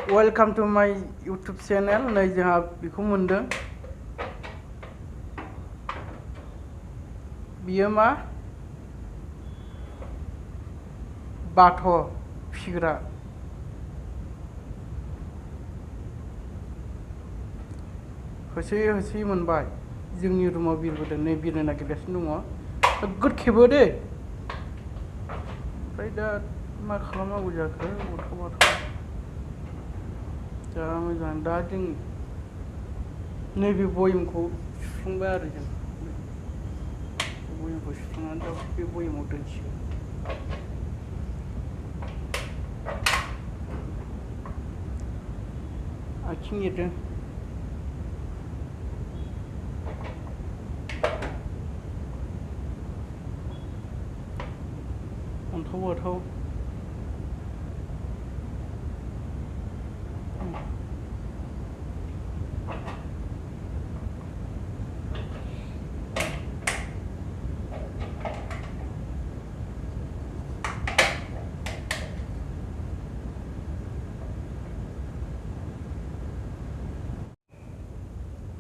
Welcome to my YouTube channel. नै जोंहा बेखौ मोनदों। बियो मा बाथ' फिग्रा। होसोयै मोनबाय। जोंनि रुमाव बिरबोदों, नै बिरनो नागिरगासिनो दङ। नोगोद खेबो दे। ओमफ्राय दा मा खालामनांगौ जाखो? बाथ'। जा मोजां। दा जों नैबे बयमखौ सुफुंबाय आरो जों। बयमखौ सुफुंनानै दा बे बयमाव दोनसिगोन। आथिं एरदों। अन्थाव बाथाव।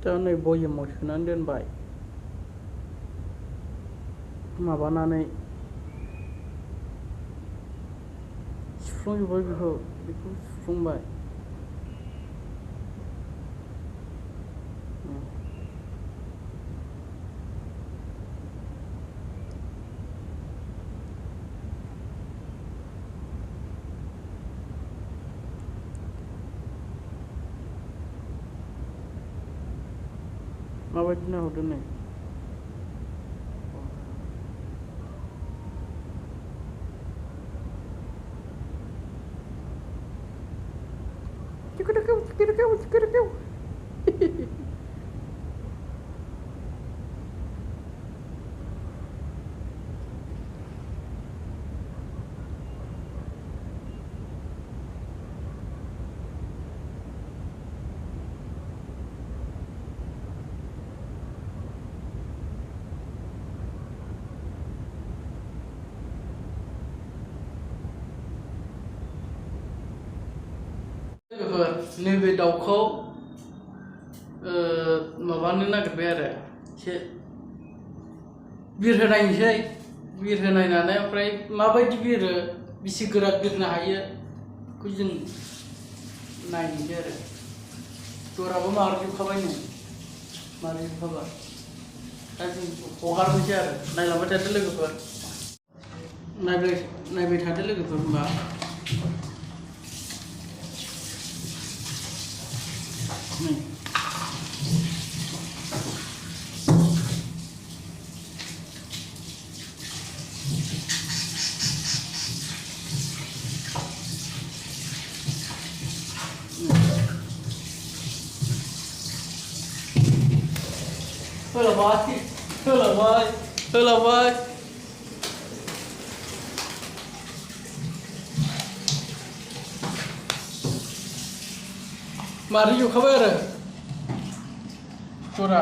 दा नै बयमाव सोनानै दोनबाय। माबानानै सुफ्लंजोब्बाय बेखौ सुफ्लंबाय। माबायदि नाहरदों नै? नैबे दाउखौ माबानो नागिरबाय आरो एसे बिरहोनायनोसै। बिरहोनायनानै ओमफ्राय माबायदि बिरो, बेसे गोरा बिरनो हायो बेखौ जों नायनोसै आरो। दराबो मारजोबखाबाय नै, मारजोबखाबाय। दा जों हगारनोसै आरो। नायलांबाय थादो लोगोफोर। नायबाय थादो लोगोफोर होनबा। होलांबाय। मारै जोबखाबाय आरो दरा।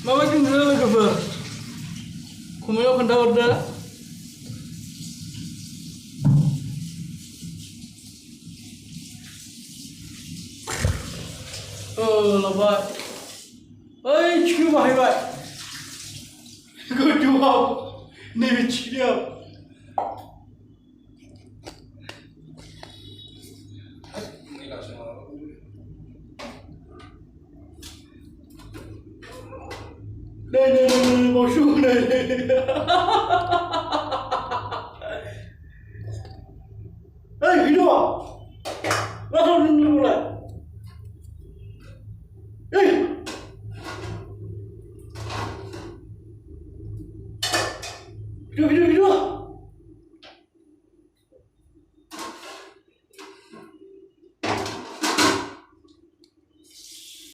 माबायदि नुदों लोगोफोर? कमेन्टआव खोन्थाहरदो। लांबाय। ओइ थिखिनियाव बाहायबाय। गोजौआव नैबे थिखिनियाव। नै बावसो नै। ओइ गैया। मा खालामदों नोंलाय? ओइ गिदिर